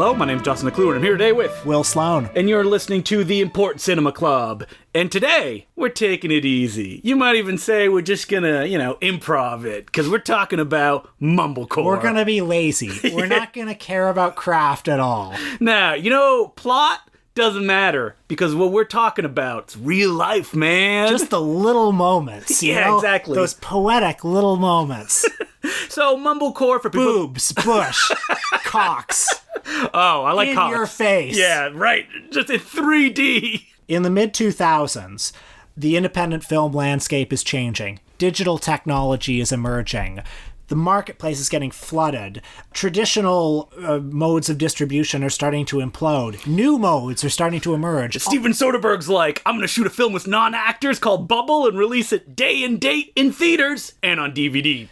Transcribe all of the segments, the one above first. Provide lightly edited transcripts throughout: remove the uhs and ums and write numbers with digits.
Hello, my name's Justin McClure, and I'm here today with Will Sloan. And you're listening to the Important Cinema Club. And today, we're taking it easy. You might even say we're just gonna, improv it, because we're talking about Mumblecore. We're gonna be lazy. We're not gonna care about craft at all. Now, plot doesn't matter, because what we're talking about is real life, man. Just the little moments. Exactly. Those poetic little moments. So, Mumblecore for people... Boobs, bush, cocks. Oh, I like cocks. In your face. Yeah, right. Just in 3D. In the mid-2000s, the independent film landscape is changing. Digital technology is emerging. The marketplace is getting flooded. Traditional modes of distribution are starting to implode. New modes are starting to emerge. Steven Soderbergh's like, I'm going to shoot a film with non-actors called Bubble and release it day and date in theaters and on DVD.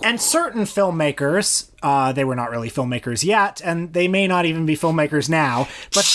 And certain filmmakers, they were not really filmmakers yet, and they may not even be filmmakers now, but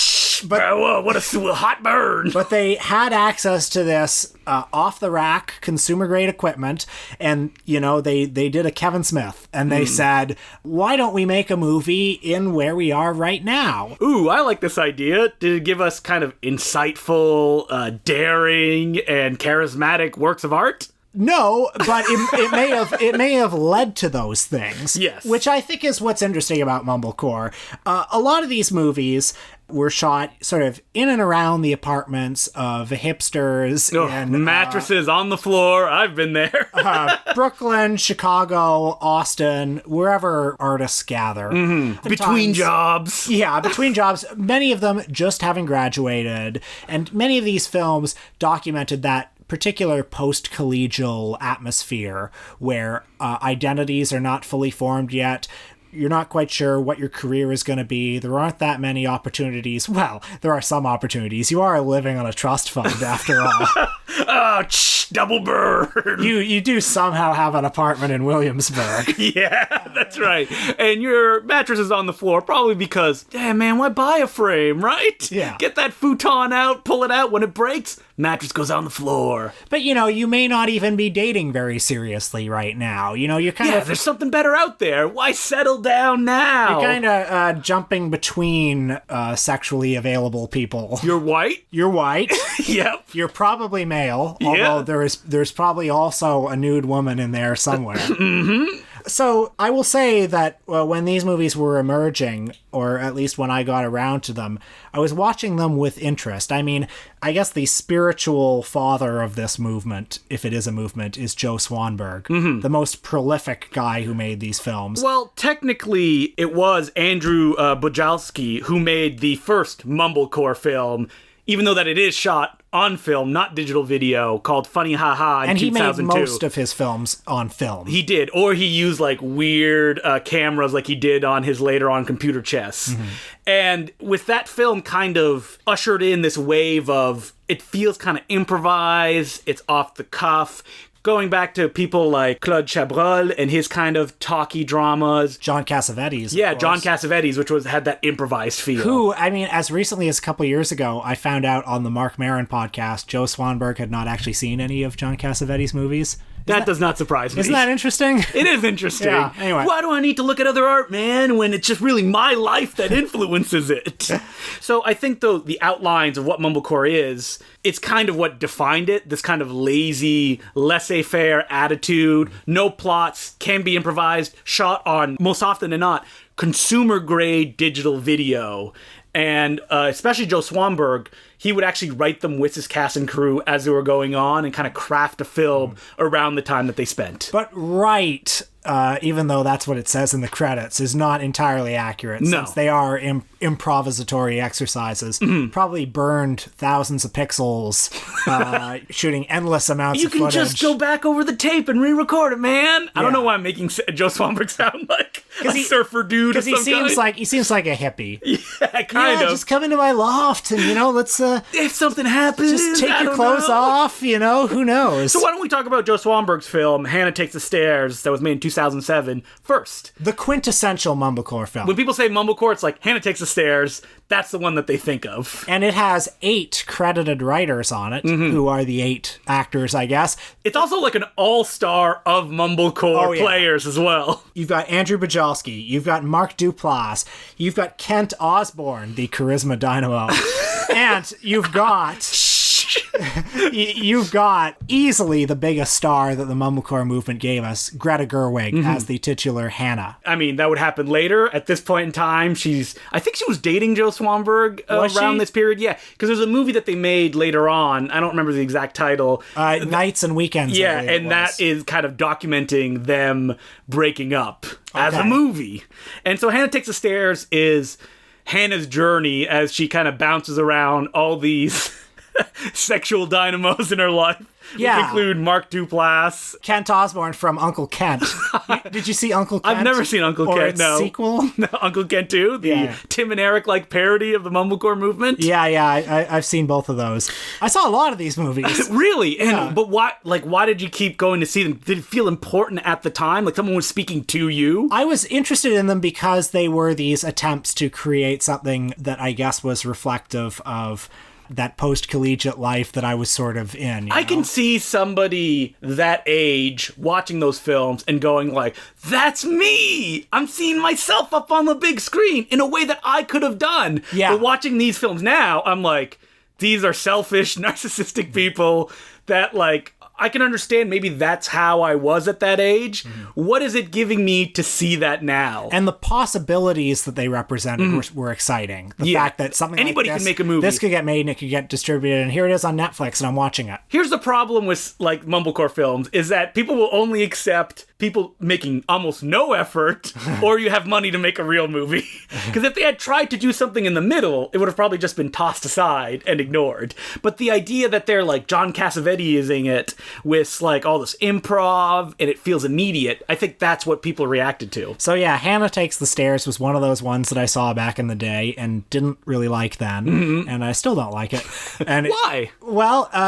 whoa, what a hot burn. But they had access to this off-the-rack, consumer-grade equipment, and, they did a Kevin Smith, and they said, why don't we make a movie in where we are right now? Ooh, I like this idea. Did it give us kind of insightful, daring, and charismatic works of art? No, but it may have led to those things. Yes. Which I think is what's interesting about Mumblecore. A lot of these movies were shot sort of in and around the apartments of hipsters. And mattresses on the floor. I've been there. Brooklyn, Chicago, Austin, wherever artists gather. Mm-hmm. Between jobs. Yeah, between jobs. Many of them just having graduated. And many of these films documented that particular post-collegial atmosphere where identities are not fully formed yet. You're not quite sure what your career is going to be. There aren't that many opportunities. Well, there are some opportunities. You are living on a trust fund, after all. Oh, double burn. You do somehow have an apartment in Williamsburg. Yeah, that's right. And your mattress is on the floor, probably because, damn, man, why buy a frame, right? Yeah. Get that futon out, pull it out. When it breaks, mattress goes on the floor. But, you may not even be dating very seriously right now. You're kind of... there's something better out there. Why settle down now? You're kind of jumping between sexually available people. You're white? You're white. Yep. You're probably male, although there's probably also a nude woman in there somewhere. Mm-hmm. So I will say that when these movies were emerging, or at least when I got around to them, I was watching them with interest. I mean, I guess the spiritual father of this movement, if it is a movement, is Joe Swanberg, the most prolific guy who made these films. Well, technically, it was Andrew Bujalski who made the first Mumblecore film, even though that it is shot on film, not digital video, called Funny Ha Ha in 2002. And he made most of his films on film. He did. Or he used weird cameras like he did on his later on Computer Chess. Mm-hmm. And with that film kind of ushered in this wave of, it feels kind of improvised, it's off the cuff. Going back to people like Claude Chabrol and his kind of talky dramas. John Cassavetes. Yeah, John Cassavetes, which had that improvised feel. Who, I mean, as recently as a couple years ago, I found out on the Mark Maron podcast, Joe Swanberg had not actually seen any of John Cassavetes' movies. That does not surprise me. Isn't that interesting? It is interesting. Yeah, anyway. Why do I need to look at other art, man, when it's just really my life that influences it? So I think, though, the outlines of what Mumblecore is, it's kind of what defined it, this kind of lazy, laissez-faire attitude, no plots, can be improvised, shot on, most often than not, consumer-grade digital video. And especially Joe Swanberg, he would actually write them with his cast and crew as they were going on and kind of craft a film around the time that they spent. But even though that's what it says in the credits, is not entirely accurate. No. Since they are improvisatory exercises. Mm-hmm. Probably burned thousands of pixels, shooting endless amounts of footage. You can just go back over the tape and re-record it, man. Yeah. I don't know why I'm making Joe Swanberg sound like a surfer dude or some Because he seems like a hippie. Yeah, kind of. Just come into my loft and, let's if something happens, just take I your don't clothes know. off, who knows? So why don't we talk about Joe Swanberg's film, Hannah Takes the Stairs, that was made in 2007, first. The quintessential Mumblecore film. When people say Mumblecore, it's like Hannah Takes the Stairs. That's the one that they think of. And it has 8 credited writers on it, who are the 8 actors, I guess. It's also like an all-star of Mumblecore players as well. You've got Andrew Bajolski, you've got Mark Duplass, you've got Kent Osborne, the charisma dynamo, and you've got easily the biggest star that the Mumblecore movement gave us, Greta Gerwig, as the titular Hannah. I mean, that would happen later. At this point in time, I think she was dating Joe Swanberg around this period. Yeah, because there's a movie that they made later on. I don't remember the exact title. Nights and Weekends. Yeah, and that is kind of documenting them breaking up as a movie. And so Hannah Takes the Stairs is Hannah's journey as she kind of bounces around all these sexual dynamos in her life. Yeah. Which include Mark Duplass. Kent Osborne from Uncle Kent. Did you see Uncle Kent? I've never seen Uncle or Kent, its no. sequel? No, Uncle Kent 2, the Tim and Eric parody of the Mumblecore movement. Yeah, I've seen both of those. I saw a lot of these movies. Really? Yeah. But why did you keep going to see them? Did it feel important at the time? Like someone was speaking to you? I was interested in them because they were these attempts to create something that I guess was reflective of that post-collegiate life that I was sort of in. I can see somebody that age watching those films and going like, that's me! I'm seeing myself up on the big screen in a way that I could have done. Yeah. But watching these films now, I'm like, these are selfish, narcissistic people that I can understand maybe that's how I was at that age. What is it giving me to see that now? And the possibilities that they represented were exciting. The fact that something Anybody like this, can make a movie. this could get made and it could get distributed, and here it is on Netflix, and I'm watching it. Here's the problem with Mumblecore films is that people will only accept people making almost no effort, or you have money to make a real movie. Because if they had tried to do something in the middle, it would have probably just been tossed aside and ignored. But the idea that they're John Cassavetes-ing it with all this improv and it feels immediate, I think that's what people reacted to. So yeah, Hannah Takes the Stairs was one of those ones that I saw back in the day and didn't really like then, and I still don't like it. And Why?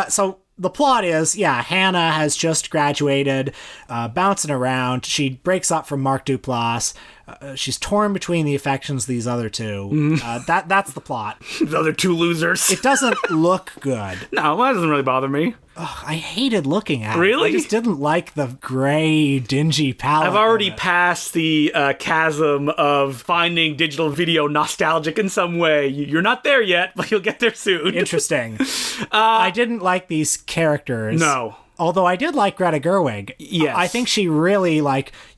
So the plot is, Hannah has just graduated, bouncing around. She breaks up from Mark Duplass. She's torn between the affections of these other two. That's the plot. The other two losers. It doesn't look good. No, that doesn't really bother me. I hated looking at Really? it. I just didn't like the gray, dingy palette. I've already passed the chasm of finding digital video nostalgic in some way. You're not there yet, but you'll get there soon. Interesting. I didn't like these characters. No. Although I did like Greta Gerwig. Yes. I think she really,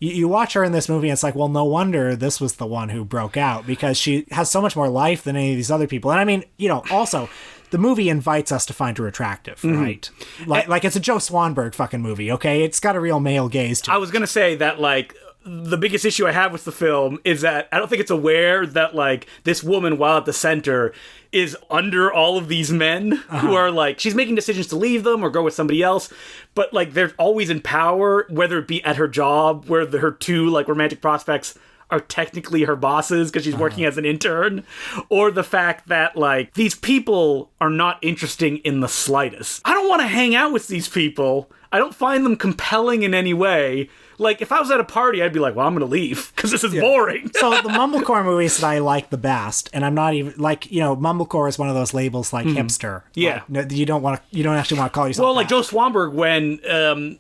you watch her in this movie and it's well, no wonder this was the one who broke out, because she has so much more life than any of these other people. And I mean, also, the movie invites us to find her attractive, right? Like it's a Joe Swanberg fucking movie, okay? It's got a real male gaze to it. I was going to say that, the biggest issue I have with the film is that I don't think it's aware that, this woman, while at the center, is under all of these men who are, she's making decisions to leave them or go with somebody else, but, they're always in power, whether it be at her job, where her two, romantic prospects are technically her bosses because she's working as an intern, or the fact that, these people are not interesting in the slightest. I don't want to hang out with these people. I don't find them compelling in any way. If I was at a party, I'd be well, I'm going to leave because this is boring. So the Mumblecore movies that I like the best, and I'm not even, Mumblecore is one of those labels hipster. Yeah. You don't actually want to call yourself that. Joe Swanberg, when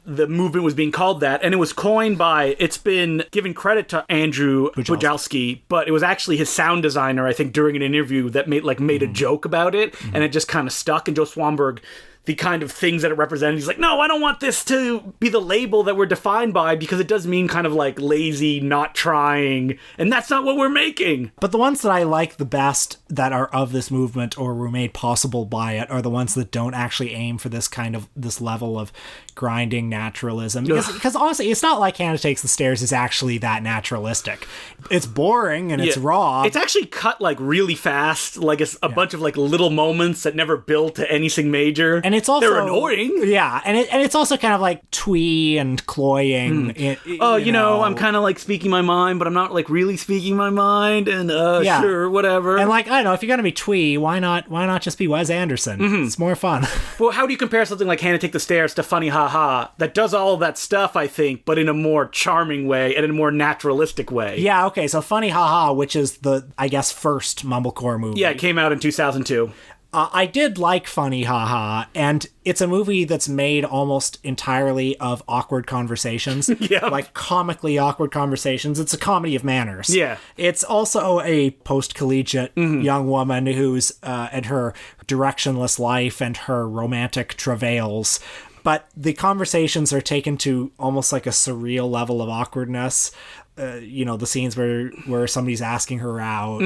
the movement was being called that, and it was coined by, it's been given credit to Andrew Bajolski, but it was actually his sound designer, I think, during an interview that made a joke about it, and it just kind of stuck, and Joe Swanberg, the kind of things that it represented. He's no, I don't want this to be the label that we're defined by, because it does mean kind of lazy, not trying, and that's not what we're making. But the ones that I like the best that are of this movement or were made possible by it are the ones that don't actually aim for this level of grinding naturalism. Because honestly, it's not like Hannah Takes the Stairs is actually that naturalistic. It's boring and it's raw. It's actually cut like really fast, like it's a bunch of like little moments that never build to anything major. And it's also... They're annoying. Yeah, and it's also kind of like twee and cloying. You know, I'm kind of like speaking my mind, but I'm not like really speaking my mind, and sure, whatever. And like, I don't know, if you're gonna be twee, why not just be Wes Anderson? It's more fun. Well, how do you compare something like Hannah Take the Stairs to Funny Ha Ha that does all of that stuff, I think, but in a more charming way and in a more naturalistic way? Yeah, okay, so Funny Ha Ha, which is the, I guess, first Mumblecore movie. Yeah, it came out in 2002. I did like Funny Ha Ha, and it's a movie that's made almost entirely of awkward conversations. Yeah. Like comically awkward conversations. It's a comedy of manners. Yeah. It's also a post-collegiate young woman who's in her directionless life and her romantic travails. But the conversations are taken to almost like a surreal level of awkwardness. The scenes where somebody's asking her out.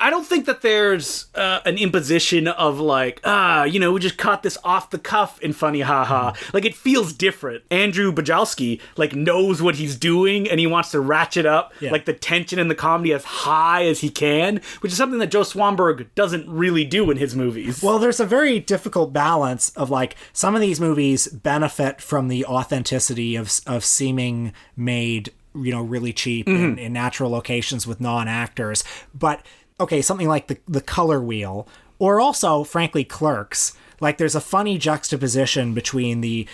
I don't think that there's an imposition of like, we just caught this off the cuff in Funny Ha Ha. Like, it feels different. Andrew Bujalski, like, knows what he's doing, and he wants to ratchet up, like, the tension and the comedy as high as he can, which is something that Joe Swanberg doesn't really do in his movies. Well, there's a very difficult balance of, like, some of these movies benefit from the authenticity of seeming made really cheap in natural locations with non-actors. But, okay, something like the Color Wheel, or also, frankly, Clerks. Like, there's a funny juxtaposition between the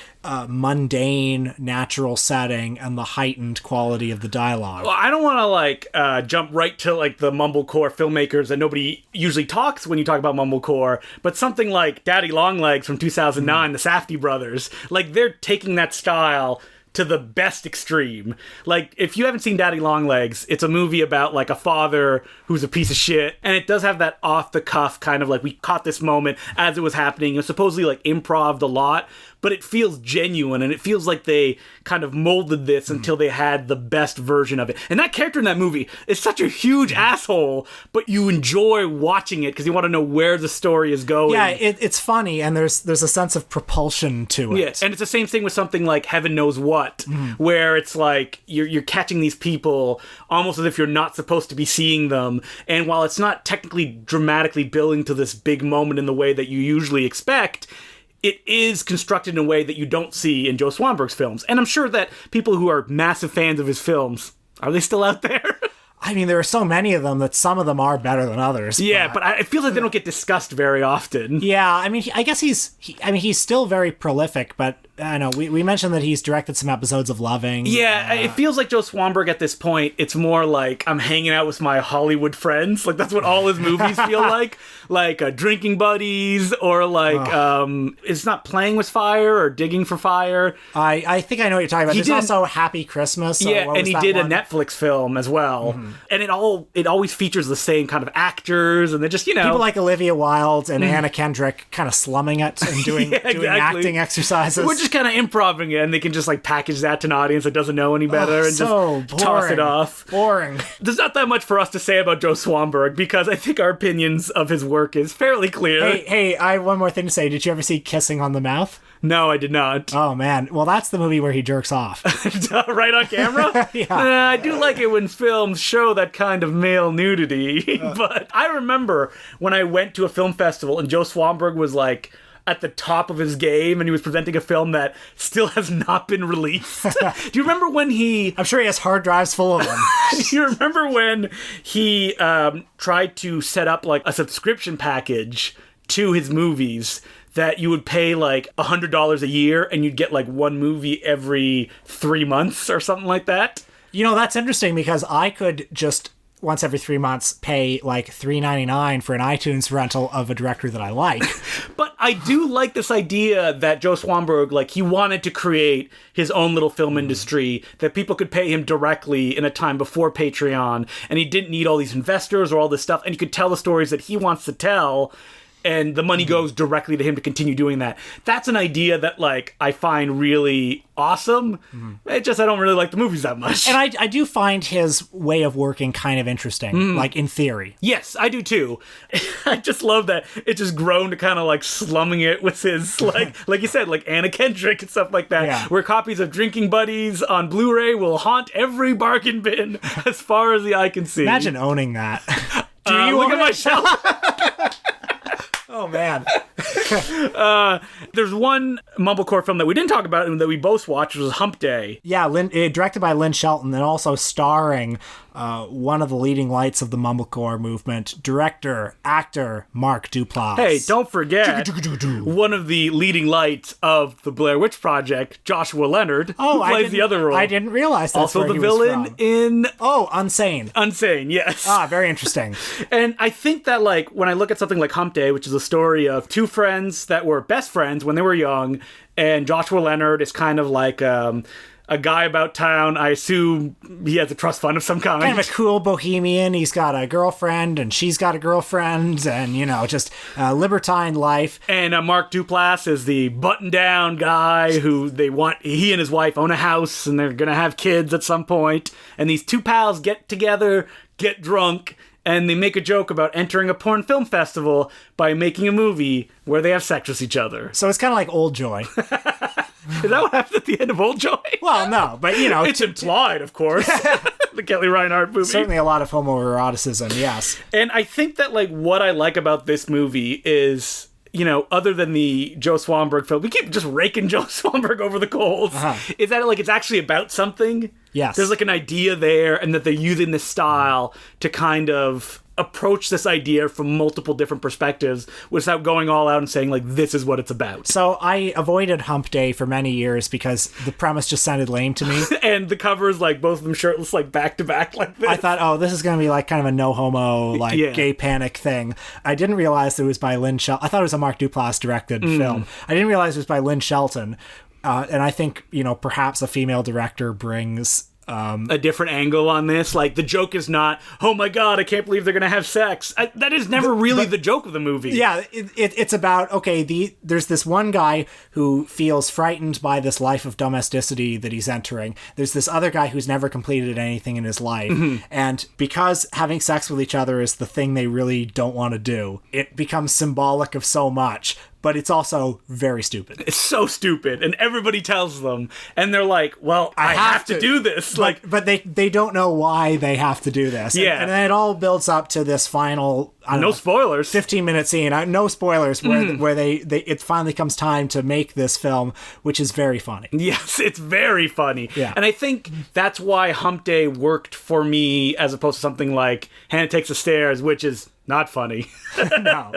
mundane, natural setting and the heightened quality of the dialogue. Well, I don't want to, jump right to, like, the Mumblecore filmmakers that nobody usually talks when you talk about Mumblecore, but something like Daddy Longlegs from 2009, the Safdie brothers, like, they're taking that style to the best extreme. Like, if you haven't seen Daddy Longlegs, it's a movie about, like, a father who's a piece of shit, and it does have that off-the-cuff kind of, like, we caught this moment as it was happening. It was supposedly, like, improv'd a lot, but it feels genuine, and it feels like they kind of molded this until they had the best version of it. And that character in that movie is such a huge asshole, but you enjoy watching it because you want to know where the story is going. Yeah, it's funny, and there's a sense of propulsion to it. Yeah, and it's the same thing with something like Heaven Knows What, where it's like you're catching these people almost as if you're not supposed to be seeing them, and while it's not technically dramatically building to this big moment in the way that you usually expect, it is constructed in a way that you don't see in Joe Swanberg's films. And I'm sure that people who are massive fans of his films, are they still out there? I mean, there are so many of them that some of them are better than others. Yeah, but it feels like they don't get discussed very often. Yeah, I mean, I guess he's still very prolific, but I know we mentioned that he's directed some episodes of Loving. Yeah, it feels like Joe Swanberg at this point, it's more like I'm hanging out with my Hollywood friends. Like, that's what all his movies feel like Drinking Buddies, or like, it's not Playing with Fire or Digging for Fire. I think I know what you're talking about. There's also Happy Christmas. Yeah, and he did a Netflix film as well. And it always features the same kind of actors, and they're just, people like Olivia Wilde and Anna Kendrick kind of slumming it and doing acting exercises. We're just kind of improvising it, and they can just like package that to an audience that doesn't know any better and so just toss it off. Boring. There's not that much for us to say about Joe Swanberg because I think our opinions of his work is fairly clear. Hey, I have one more thing to say. Did you ever see Kissing on the Mouth? No, I did not. Oh, man. Well, that's the movie where he jerks off. Right on camera? Yeah. I do like it when films show that kind of male nudity. But I remember when I went to a film festival and Joe Swanberg was like at the top of his game and he was presenting a film that still has not been released. Do you remember when I'm sure he has hard drives full of them. Do you remember when he tried to set up like a subscription package to his movies that you would pay like $100 a year and you'd get like one movie every 3 months or something like that? That's interesting because I could just once every 3 months pay like $3.99 for an iTunes rental of a director that I like. But I do like this idea that Joe Swanberg, like, he wanted to create his own little film industry, that people could pay him directly in a time before Patreon, and he didn't need all these investors or all this stuff, and he could tell the stories that he wants to tell. and the money goes directly to him to continue doing that. That's an idea that, like, I find really awesome. I don't really like the movies that much. And I do find his way of working kind of interesting, like in theory. Yes, I do too. I just love that it just grown to kind of like slumming it with his, like you said, like Anna Kendrick and stuff like that, Yeah. where copies of Drinking Buddies on Blu-ray will haunt every bargain bin as far as the eye can see. Imagine owning that. Do you look at my shelf? Oh, man. There's one Mumblecore film that we didn't talk about and that we both watched, was Humpday. Yeah, directed by Lynn Shelton and also starring one of the leading lights of the Mumblecore movement, director, actor, Mark Duplass. Hey, don't forget one of the leading lights of the Blair Witch Project, Joshua Leonard, who plays the other role. I didn't realize that's also where the he was villain from. in Unsane. Unsane, yes. Very interesting. And I think that, like, when I look at something like Humpday, which is a story of two friends that were best friends when they were young, and Joshua Leonard is kind of like a guy about town. I assume he has a trust fund of some kind. Kind of a cool bohemian. He's got a girlfriend, and she's got a girlfriend, and, just libertine life. And Mark Duplass is the button-down guy who he and his wife own a house, and they're going to have kids at some point. And these two pals get together, get drunk, and they make a joke about entering a porn film festival by making a movie where they have sex with each other. So it's kind of like Old Joy. Is that what happens at the end of Old Joy? Well, no, but, It's implied, of course. The Kelly Reinhardt movie. Certainly a lot of homoeroticism, yes. And I think that, like, what I like about this movie is, other than the Joe Swanberg film, we keep just raking Joe Swanberg over the coals, is that, like, it's actually about something. Yes. There's, like, an idea there, and that they're using this style to kind of approach this idea from multiple different perspectives without going all out and saying, like, this is what it's about. So I avoided Humpday for many years because the premise just sounded lame to me. And the covers, like, both of them shirtless, like, back to back like this. I thought, this is going to be like kind of a no homo, like gay panic thing. I didn't realize it was by Lynn Shelton. I thought it was a Mark Duplass directed film. I didn't realize it was by Lynn Shelton. And I think, perhaps a female director brings a different angle on this. Like, the joke is not, oh my god, I can't believe they're gonna have sex. That is never really the joke of the movie. Yeah, it's about, okay, there's this one guy who feels frightened by this life of domesticity that he's entering. There's this other guy who's never completed anything in his life. And because having sex with each other is the thing they really don't want to do, it becomes symbolic of so much. But it's also very stupid. It's so stupid, and everybody tells them, and they're like, well, I have to do this. But they don't know why they have to do this. Yeah. And then it all builds up to this final, no spoilers, 15-minute scene. No spoilers, where it finally comes time to make this film, which is very funny. Yes, it's very funny. Yeah. And I think that's why Humpday worked for me as opposed to something like Hannah Takes the Stairs, which is not funny. No.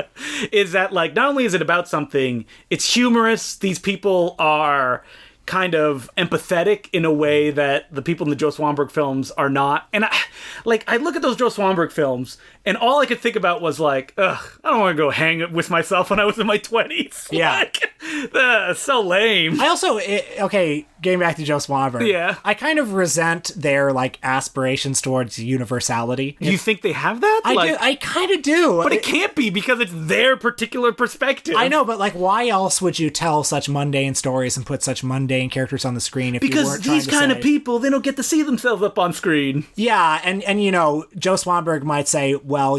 Is that, like, not only is it about something, it's humorous. These people are kind of empathetic in a way that the people in the Joe Swanberg films are not. And I look at those Joe Swanberg films, and all I could think about was, like, ugh, I don't want to go hang with myself when I was in my 20s. Yeah. Like, so lame. I also, getting back to Joe Swanberg. Yeah. I kind of resent their, like, aspirations towards universality. Do you think they have that? I kind of do. But it can't be, because it's their particular perspective. I know, but, like, why else would you tell such mundane stories and put such mundane characters on the screen if you weren't trying to these kind of people, they don't get to see themselves up on screen. Yeah, and Joe Swanberg might say, well,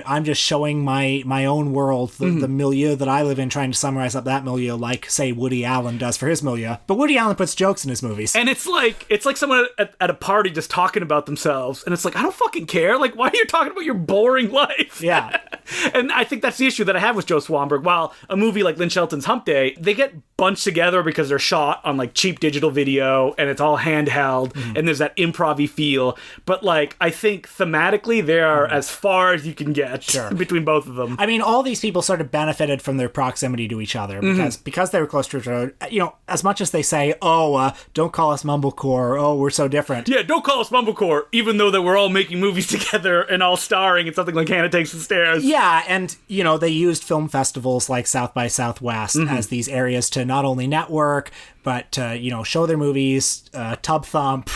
I'm just showing my own world, the milieu that I live in, trying to summarize up that milieu, like, say, Woody Allen does for his milieu. But Woody Allen puts jokes in his movies. And it's like someone at a party just talking about themselves, and it's like, I don't fucking care. Like, why are you talking about your boring life? Yeah. And I think that's the issue that I have with Joe Swanberg. While a movie like Lynn Shelton's Humpday, they get bunched together because they're shot on, like, cheap digital video, and it's all handheld, and there's that improv-y feel. But, like, I think thematically they are as far as you can get between both of them. I mean, all these people sort of benefited from their proximity to each other because they were close to each other. As much as they say, don't call us Mumblecore, we're so different. Yeah, don't call us Mumblecore, even though that we're all making movies together and all starring in something like Hannah Takes the Stairs. Yeah, and, they used film festivals like South by Southwest as these areas to not only network, but, show their movies, tub thump,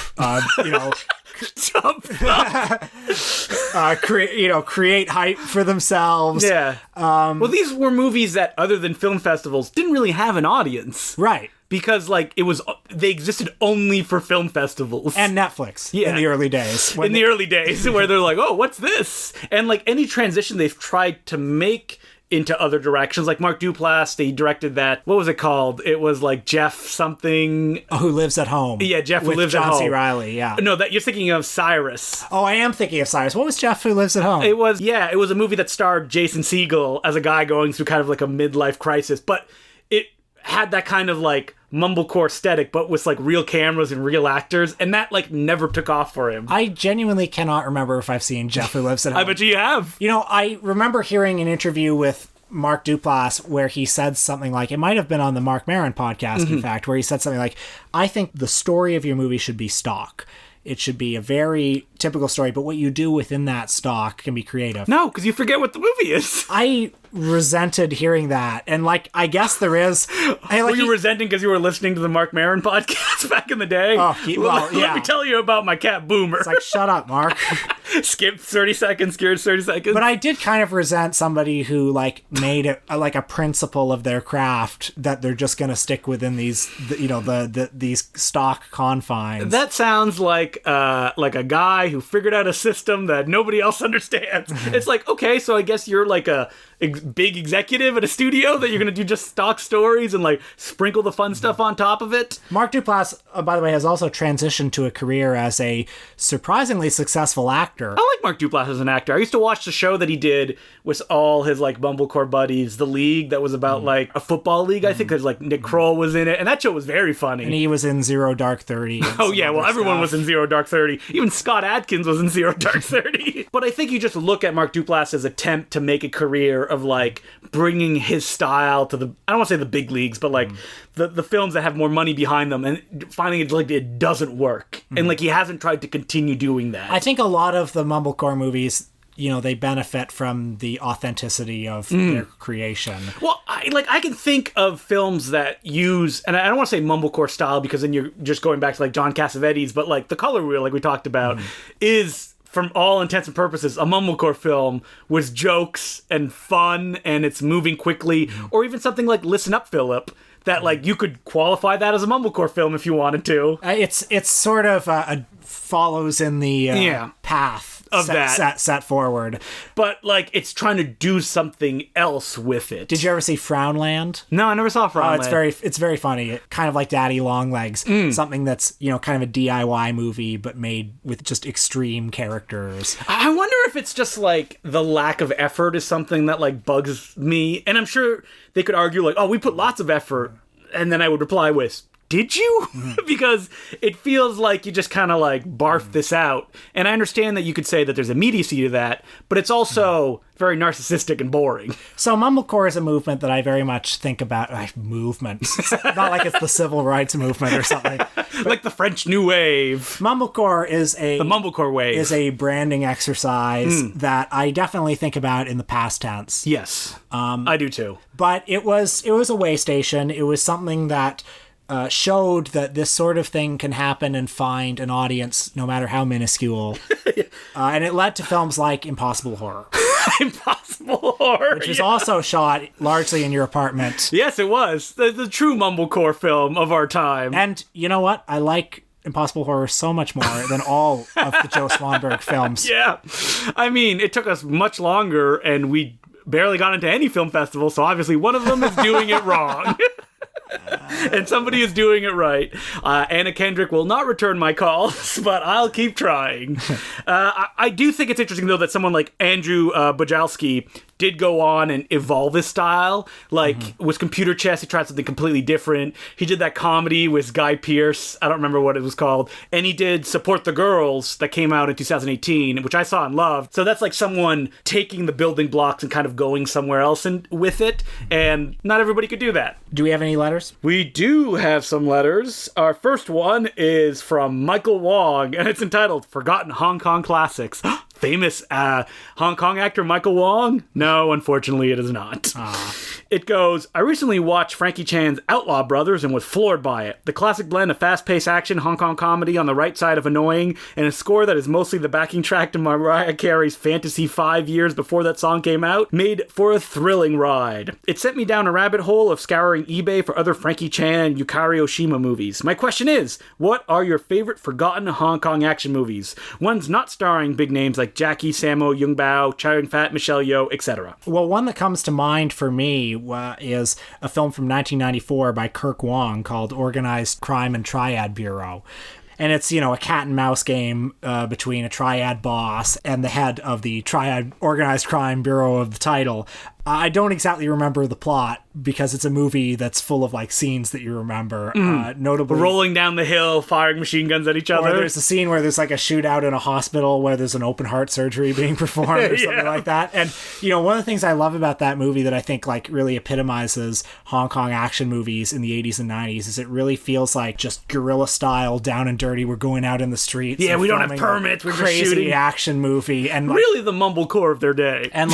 create hype for themselves. Yeah. Well, these were movies that, other than film festivals, didn't really have an audience. Right. Because, like, they existed only for film festivals. And Netflix in the early days. The early days, where they're like, oh, what's this? And, like, any transition they've tried to make into other directions, like Mark Duplass, they directed that, what was it called? It was, like, Jeff something. Oh, Who Lives at Home. Yeah, Jeff Who Lives John at Home. C. Reilly, yeah. No, that you're thinking of Cyrus. Oh, I am thinking of Cyrus. What was Jeff Who Lives at Home? It was a movie that starred Jason Segel as a guy going through kind of like a midlife crisis, but it had that kind of, like, mumblecore aesthetic, but with, like, real cameras and real actors, and that, like, never took off for him. I genuinely cannot remember if I've seen Jeff Who Lives at Home. I bet you have. I remember hearing an interview with Mark Duplass where he said something like, it might have been on the Mark Maron podcast, in fact, where he said something like, I think the story of your movie should be stock. It should be a very typical story, but what you do within that stock can be creative. No, because you forget what the movie is. I resented hearing that, and, like, I guess there is. Were you resenting because you were listening to the Mark Maron podcast back in the day? Oh, Let me tell you about my cat Boomer. It's like, shut up, Mark. Skip 30 seconds, scared 30 seconds. But I did kind of resent somebody who, like, made it like a principle of their craft that they're just going to stick within these, these stock confines. That sounds like a guy who figured out a system that nobody else understands. It's like, okay, so I guess you're like a big executive at a studio that you're going to do just stock stories and, like, sprinkle the fun stuff on top of it. Mark Duplass, by the way, has also transitioned to a career as a surprisingly successful actor. I like Mark Duplass as an actor. I used to watch the show that he did with all his, like, Mumblecore buddies, The League, that was about, like, a football league, I think, because, like, Nick Kroll was in it, and that show was very funny. And he was in Zero Dark 30. Oh, yeah, well, everyone was in Zero Dark 30. Even Scott Adkins was in Zero Dark 30. But I think you just look at Mark Duplass's attempt to make a career of, like, bringing his style to the, I don't want to say the big leagues, but, like, the films that have more money behind them, and finding it, like, it doesn't work. And, like, he hasn't tried to continue doing that. I think a lot of the Mumblecore movies, they benefit from the authenticity of their creation. Well, I can think of films that use, and I don't want to say Mumblecore style, because then you're just going back to, like, John Cassavetes, but, like, The Color Wheel, like we talked about, is, from all intents and purposes, a Mumblecore film with jokes and fun, and it's moving quickly, or even something like Listen Up, Philip, that, like, you could qualify that as a Mumblecore film if you wanted to. It's sort of follows in the path of set forward. But, like, it's trying to do something else with it. Did you ever see Frownland? No, I never saw Frownland. It's very funny. Kind of like Daddy Longlegs. Something that's, kind of a DIY movie, but made with just extreme characters. I wonder if it's just, like, the lack of effort is something that, like, bugs me. And I'm sure they could argue, like, oh, we put lots of effort. And then I would reply with, did you? Because it feels like you just kind of, like, barfed this out. And I understand that you could say that there's immediacy to that, but it's also very narcissistic and boring. So Mumblecore is a movement that I very much think about. Movement. Not like it's the civil rights movement or something. Like the French New Wave. Mumblecore is the Mumblecore wave. Is a branding exercise that I definitely think about in the past tense. Yes. I do too. But it was a way station. It was something that showed that this sort of thing can happen and find an audience, no matter how minuscule. And it led to films like Impossible Horror. Impossible Horror. Which was also shot largely in your apartment. Yes, it was. The true Mumblecore film of our time. And you know what? I like Impossible Horror so much more than all of the Joe Swanberg films. Yeah. I mean, it took us much longer, and we barely got into any film festival, so obviously one of them is doing it wrong. And somebody is doing it right. Anna Kendrick will not return my calls, but I'll keep trying. I do think it's interesting, though, that someone like Andrew Bojalski did go on and evolve his style. Like, with Computer Chess, he tried something completely different. He did that comedy with Guy Pearce. I don't remember what it was called. And he did Support the Girls that came out in 2018, which I saw and loved. So that's like someone taking the building blocks and kind of going somewhere else with it. And not everybody could do that. Do we have any letters? We do have some letters. Our first one is from Michael Wong, and it's entitled Forgotten Hong Kong Classics. famous Hong Kong actor Michael Wong? No, unfortunately, it is not. It goes, I recently watched Frankie Chan's Outlaw Brothers and was floored by it. The classic blend of fast-paced action, Hong Kong comedy on the right side of annoying, and a score that is mostly the backing track to Mariah Carey's Fantasy 5 years before that song came out, made for a thrilling ride. It sent me down a rabbit hole of scouring eBay for other Frankie Chan and Yukari Oshima movies. My question is, what are your favorite forgotten Hong Kong action movies? Ones not starring big names like Jackie, Sammo, Yung Bao, Chow Yun-fat, Michelle Yeoh, etc. Well, one that comes to mind for me is a film from 1994 by Kirk Wong called Organized Crime and Triad Bureau. And it's, a cat and mouse game between a triad boss and the head of the Triad Organized Crime Bureau of the title. I don't exactly remember the plot because it's a movie that's full of scenes that you remember. Notably, rolling down the hill, firing machine guns at each other. Or there's a scene where there's a shootout in a hospital where there's an open heart surgery being performed or something like that. And one of the things I love about that movie that I think really epitomizes Hong Kong action movies in the 80s and 90s is it really feels like just guerrilla style, down and dirty. We're going out in the streets. Yeah, we don't have permits. We're just shooting. Crazy action movie and really the mumblecore of their day. And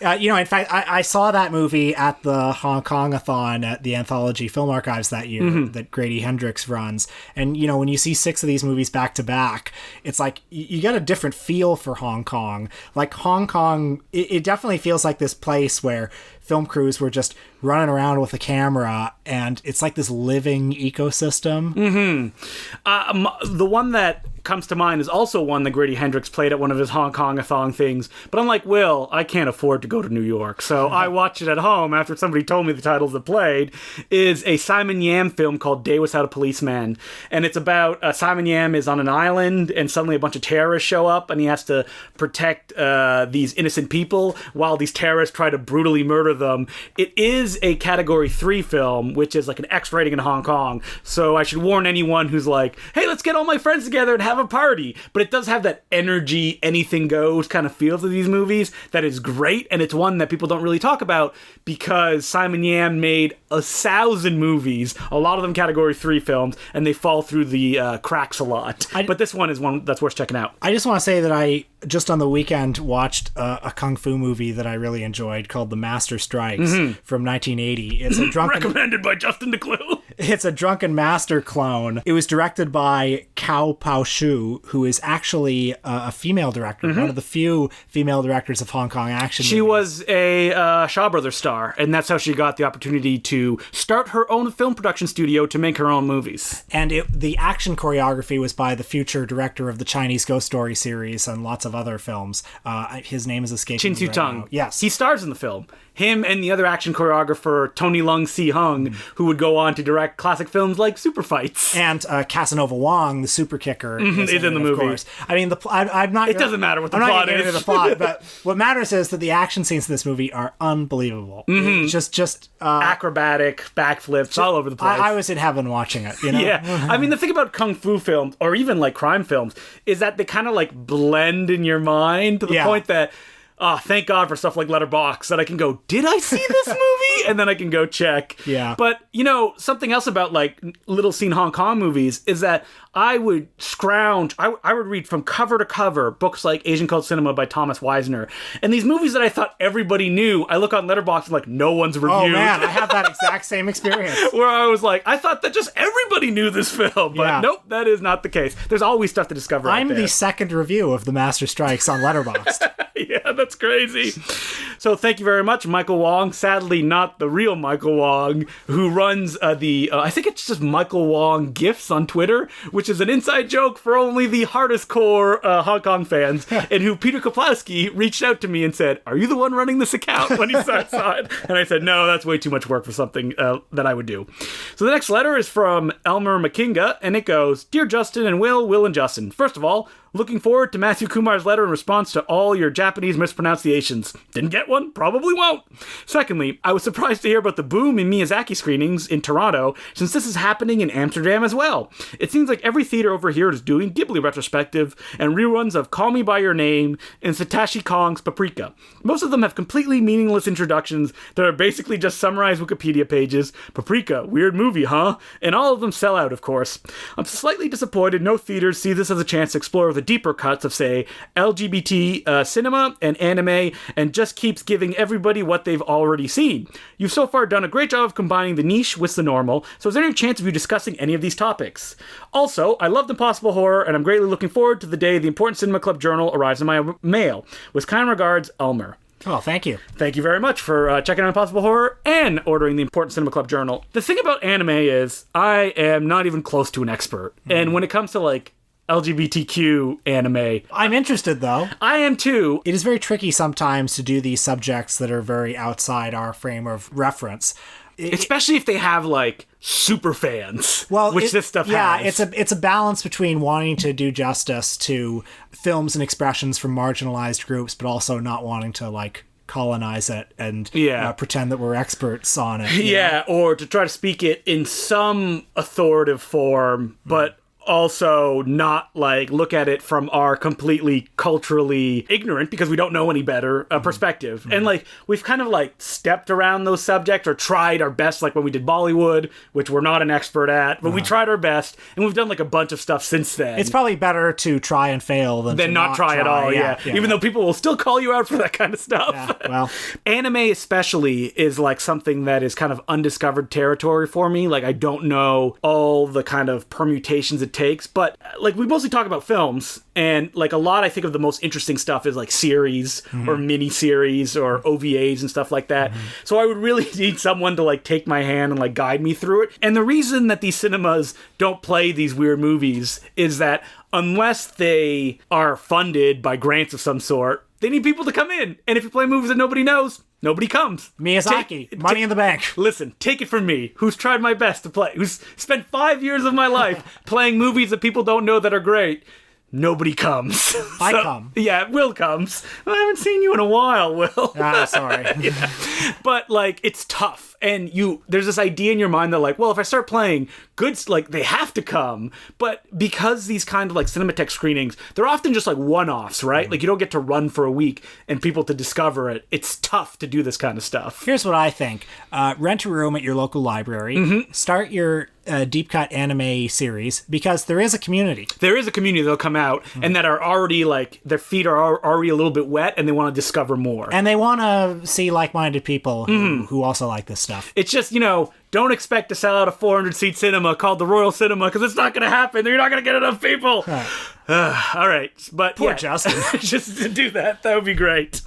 in fact, I saw that movie at the Hong Kong-a-thon at the Anthology Film Archives that year that Grady Hendrix runs. And, when you see 6 of these movies back to back, it's you get a different feel for Hong Kong. Hong Kong, it definitely feels like this place where film crews were just running around with a camera, and it's like this living ecosystem. The one that comes to mind is also one that Grady Hendrix played at one of his Hong Kong-a-thon things. But unlike Will, I can't afford to go to New York, so I watched it at home after somebody told me the titles it played, is a Simon Yam film called Day Without a Policeman. And it's about Simon Yam is on an island, and suddenly a bunch of terrorists show up, and he has to protect these innocent people while these terrorists try to brutally murder them. It is a Category 3 film, which is an X rating in Hong Kong, so I should warn anyone who's hey, let's get all my friends together and have a party. But it does have that energy, anything goes kind of feel to these movies that is great, and it's one that people don't really talk about because Simon Yam made 1,000 movies, a lot of them Category 3 films, and they fall through the cracks a lot. But this one is one that's worth checking out. I just want to say that I just on the weekend watched a kung fu movie that I really enjoyed called The Master Strikes from 1980. It's a drunken recommended by Justin DeClue. It's a drunken master clone. It was directed by Cao Pao Shu, who is actually a female director, one of the few female directors of Hong Kong action movies. She was a Shaw Brothers star, and that's how she got the opportunity to start her own film production studio to make her own movies. And the action choreography was by the future director of the Chinese Ghost Story series and lots of other films. His name is escaping Chin me Su right Tung. now. Yes. He stars in the film. Him and the other action choreographer, Tony Leung Si Hung, who would go on to direct classic films like Super Fights. And Casanova Wong, the super kicker, is in the movie. Of course. I mean, I'm not. It doesn't matter what the plot is. The plot, but what matters is that the action scenes in this movie are unbelievable. Just acrobatic backflips all over the place. I was in heaven watching it. Yeah, I mean, the thing about kung fu films, or even crime films, is that they kind of blend in your mind to the point that. Thank God for stuff like Letterboxd that I can go, did I see this movie? And then I can go check. Yeah. But, something else about little seen Hong Kong movies is that I would scrounge, I would read from cover to cover books like Asian Cult Cinema by Thomas Weisner. And these movies that I thought everybody knew, I look on Letterboxd and no one's reviewed. Oh man, I have that exact same experience. Where I was I thought that just everybody knew this film. But nope, that is not the case. There's always stuff to discover I'm out there. the second review of The Master Strikes on Letterboxd. Yeah, that's crazy. So thank you very much, Michael Wong. Sadly, not the real Michael Wong, who runs I think it's just Michael Wong GIFs on Twitter, which is an inside joke for only the hardest core Hong Kong fans, and who Peter Kaplowski reached out to me and said, are you the one running this account when he saw it? And I said, no, that's way too much work for something that I would do. So the next letter is from Elmer McKinga, and it goes, Dear Justin and Will and Justin, first of all, looking forward to Matthew Kumar's letter in response to all your Japanese mispronunciations. Didn't get get one? Probably won't. Secondly, I was surprised to hear about the boom in Miyazaki screenings in Toronto, since this is happening in Amsterdam as well. It seems like every theater over here is doing Ghibli retrospective and reruns of Call Me By Your Name and Satoshi Kong's Paprika. Most of them have completely meaningless introductions that are basically just summarized Wikipedia pages. Paprika, weird movie, huh? And all of them sell out, of course. I'm slightly disappointed no theaters see this as a chance to explore the deeper cuts of, say, LGBT cinema and anime, and just keeps giving everybody what they've already seen. You've so far done a great job of combining the niche with the normal, so is there any chance of you discussing any of these topics? Also, I loved Impossible Horror, and I'm greatly looking forward to the day the Important Cinema Club Journal arrives in my mail. With kind regards, Elmer. Oh, thank you. Thank you very much for checking out Impossible Horror and ordering the Important Cinema Club Journal. The thing about anime is I am not even close to an expert. And when it comes to, like, LGBTQ anime, I'm interested, though. I am too. It is very tricky sometimes to do these subjects that are very outside our frame of reference. Especially if they have, like, super fans, which this stuff has. Yeah, it's a balance between wanting to do justice to films and expressions from marginalized groups, but also not wanting to, like, colonize it and pretend that we're experts on it. Yeah, or to try to speak it in some authoritative form, but also not, like, look at it from our completely culturally ignorant, because we don't know any better, perspective. And, like, we've kind of, like, stepped around those subjects or tried our best, like when we did Bollywood, which we're not an expert at, but we tried our best, and we've done, like, a bunch of stuff since then. It's probably better to try and fail than not try at all, yeah. Even though people will still call you out for that kind of stuff. Yeah, well. Anime especially is, like, something that is kind of undiscovered territory for me. Like, I don't know all the kind of permutations it takes, but, like, we mostly talk about films, and, like, a lot I think of the most interesting stuff is, like, series or mini-series or OVAs and stuff like that. So I would really need someone to, like, take my hand and, like, guide me through it. And the reason that these cinemas don't play these weird movies is that unless they are funded by grants of some sort, they need people to come in. And if you play movies that nobody knows, nobody comes. Miyazaki, Money in the Bank. Listen, take it from me, who's tried my best to play, who's spent 5 years of my life playing movies that people don't know that are great. Nobody comes. I come. Yeah, Will comes. I haven't seen you in a while, Will. Sorry. Yeah. But, like, it's tough. And there's this idea in your mind that, like, well, if I start playing goods, like, they have to come. But because these kind of, like, Cinematheque screenings, they're often just, like, one-offs, right? Like, you don't get to run for a week and people to discover it. It's tough to do this kind of stuff. Here's what I think. Rent a room at your local library. Start your deep cut anime series, because there is a community. There is a community that'll come out and that are already, like, their feet are already a little bit wet and they want to discover more. And they want to see like-minded people who also like this stuff. It's just, don't expect to sell out a 400-seat cinema called the Royal Cinema, because it's not going to happen. You're not going to get enough people. All right. But Poor Justin. Just to do that would be great.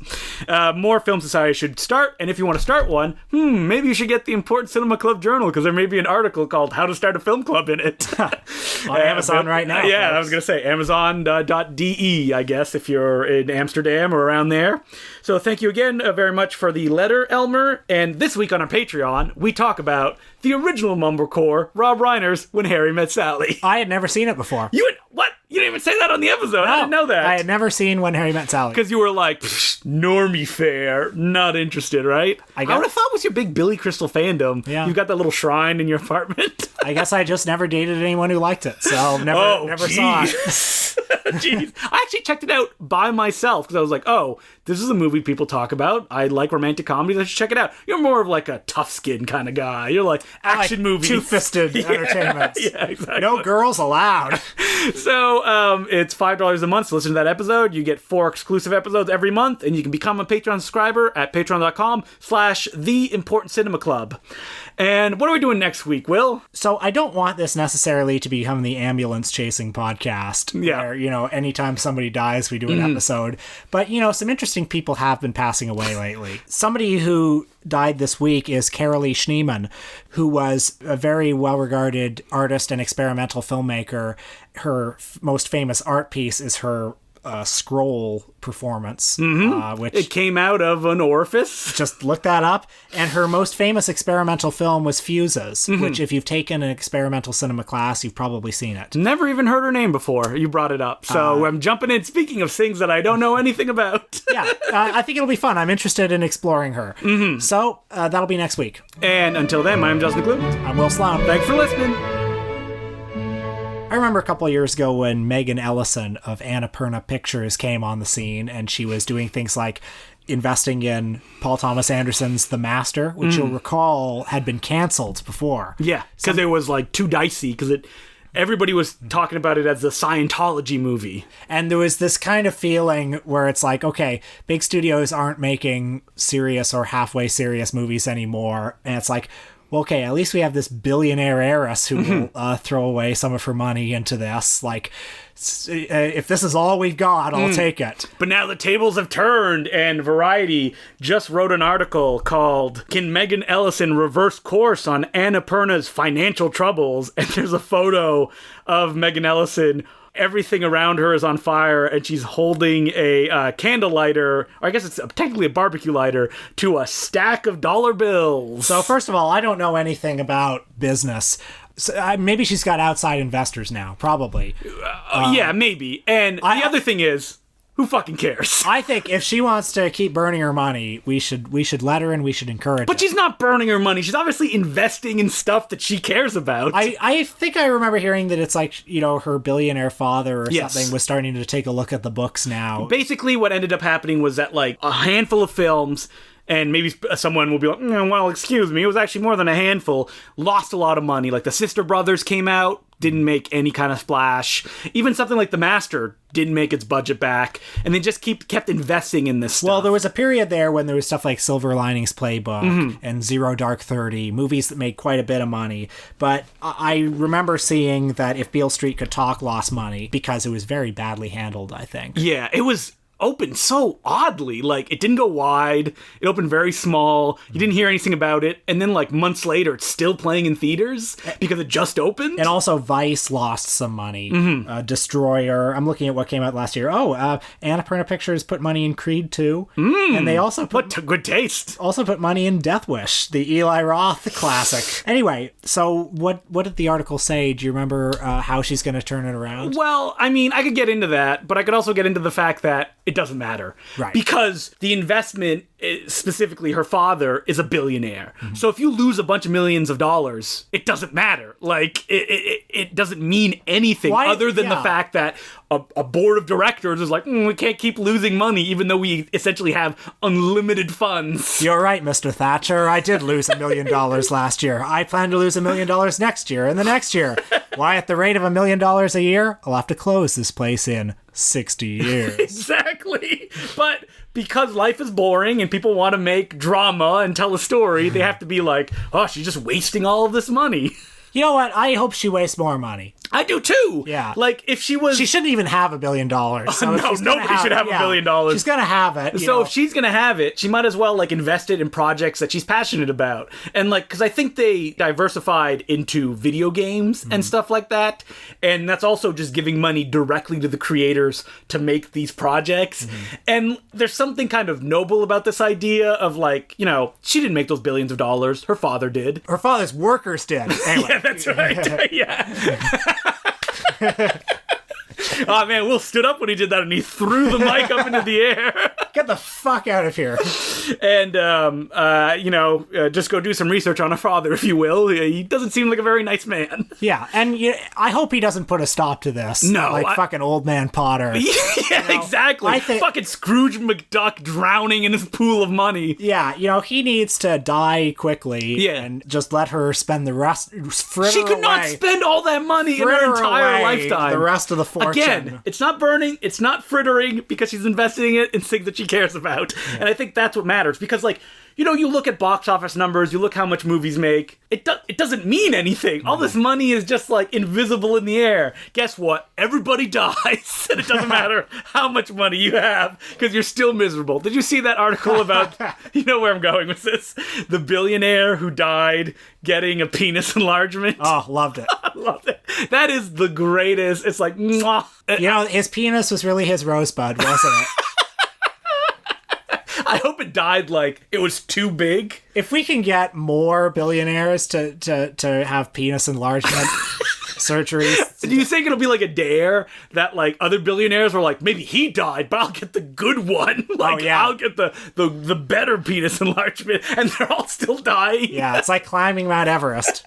More Film Society should start, and if you want to start one, maybe you should get the Important Cinema Club Journal, because there may be an article called How to Start a Film Club in it. On Amazon right now. Yeah, folks. I was going to say Amazon.de, I guess, if you're in Amsterdam or around there. So thank you again very much for the letter, Elmer. And this week on our Patreon, we talk about the original Mumblecore, Rob Reiner's When Harry Met Sally. I had never seen it before. What? You didn't even say that on the episode. No, I didn't know that. I had never seen When Harry Met Sally. Because you were like, normie fare, not interested, right? I would have thought it was your big Billy Crystal fandom. Yeah. You've got that little shrine in your apartment. I guess I just never dated anyone who liked it, so never saw it. Jeez. I actually checked it out by myself, because I was like, oh, this is a movie people talk about. I like romantic comedies. I should check it out. You're more of like a tough skin kind of guy. You're like action movies. Two-fisted entertainment. Yeah, exactly. No girls allowed. So it's $5 a month to listen to that episode. You get 4 exclusive episodes every month, and you can become a Patreon subscriber at patreon.com/theimportantcinemaclub. And what are we doing next week, Will? So I don't want this necessarily to become the ambulance chasing podcast. Yeah. Where, anytime somebody dies, we do an episode. But, some interesting people have been passing away lately. Somebody who died this week is Carolee Schneemann, who was a very well-regarded artist and experimental filmmaker. Her most famous art piece is her scroll performance, which It came out of an orifice. just look that up. And her most famous experimental film was Fuses, which if you've taken an experimental cinema class, you've probably seen it. Never even heard her name before. You brought it up. So I'm jumping in. Speaking of things that I don't know anything about. Yeah, I think it'll be fun. I'm interested in exploring her. So that'll be next week. And until then, I'm Justin McClue. I'm Will Sloan. Thanks for listening. I remember a couple of years ago when Megan Ellison of Annapurna Pictures came on the scene, and she was doing things like investing in Paul Thomas Anderson's The Master, which you'll recall had been canceled before. Yeah, because it was like too dicey, because everybody was talking about it as a Scientology movie. And there was this kind of feeling where it's like, okay, big studios aren't making serious or halfway serious movies anymore. And it's like, well, okay, at least we have this billionaire heiress who will throw away some of her money into this. Like, if this is all we've got, I'll take it. But now the tables have turned, and Variety just wrote an article called "Can Megan Ellison Reverse Course on Annapurna's Financial Troubles?" And there's a photo of Megan Ellison. Everything around her is on fire, and she's holding a candle lighter, or I guess it's technically a barbecue lighter, to a stack of dollar bills. So first of all, I don't know anything about business. So, maybe she's got outside investors now, probably. Yeah, maybe. And the other thing is, who fucking cares? I think if she wants to keep burning her money, we should let her and we should encourage But it. she's not burning her money. She's obviously investing in stuff that she cares about. I think I remember hearing that it's like, her billionaire father or Yes. something was starting to take a look at the books now. Basically, what ended up happening was that, like, a handful of films, and maybe someone will be like, well, excuse me, it was actually more than a handful, lost a lot of money. Like, the Sister Brothers came out, didn't make any kind of splash. Even something like The Master didn't make its budget back, and they just kept investing in this stuff. Well, there was a period there when there was stuff like Silver Linings Playbook and Zero Dark 30, movies that made quite a bit of money. But I remember seeing that If Beale Street Could Talk lost money because it was very badly handled, I think. Yeah, it was opened so oddly. Like, it didn't go wide. It opened very small. You didn't hear anything about it. And then, like, months later, it's still playing in theaters because it just opened. And also Vice lost some money. Destroyer. I'm looking at what came out last year. Annapurna Pictures put money in Creed 2. And they also put Good taste. also put money in Death Wish, the Eli Roth classic. Anyway, so what did the article say? Do you remember how she's going to turn it around? Well, I mean, I could get into that, but I could also get into the fact that it doesn't matter. Right. Because the investment, specifically her father, is a billionaire. So if you lose a bunch of millions of dollars, it doesn't matter. Like, it doesn't mean anything other than the fact that a board of directors is like, we can't keep losing money even though we essentially have unlimited funds. You're right, Mr. Thatcher. I did lose $1 million last year. I plan to lose $1 million next year and the next year. Why, at the rate of $1 million a year, I'll have to close this place in 60 years. Exactly. But because life is boring and people want to make drama and tell a story, they have to be like, oh, she's just wasting all of this money. You know what? I hope she wastes more money. I do too. Yeah. Like, if she was... She shouldn't even have $1 billion. So no, nobody should have $1 billion. She's going to have it. So if she's going to have it, she might as well, like, invest it in projects that she's passionate about. And, like, because I think they diversified into video games and stuff like that. And that's also just giving money directly to the creators to make these projects. And there's something kind of noble about this idea of, like, she didn't make those billions of dollars. Her father did. Her father's workers did. Anyway. Yeah, that's right. Yeah. Oh man, Will stood up when he did that and he threw the mic up into the air. Get the fuck out of here. And, just go do some research on her father, if you will. He doesn't seem like a very nice man. Yeah, and I hope he doesn't put a stop to this. No. Like fucking old man Potter. Yeah, exactly. Fucking Scrooge McDuck drowning in his pool of money. Yeah, he needs to die quickly and just let her spend the rest. She could not spend all that money in her entire lifetime. The rest of the fortune. Again, it's not burning, it's not frittering, because she's investing it in things that she cares about. Yeah. And I think that's what matters. matters. Because, like, you know, you look at box office numbers, you look how much movies make. It doesn't mean anything. All this money is just, like, invisible in the air. Guess what? Everybody dies, and it doesn't matter how much money you have, because you're still miserable. Did you see that article about, you know where I'm going with this? The billionaire who died getting a penis enlargement? Oh, loved it. I loved it. That is the greatest. It's like, mwah. You know, his penis was really his rosebud, wasn't it? I hope it died like it was too big. If we can get more billionaires to have penis enlargement surgeries. Do you think it'll be like a dare that like other billionaires were like, maybe he died, but I'll get the good one. Like, I'll get the better penis enlargement, and they're all still dying. Yeah, it's like climbing Mount Everest.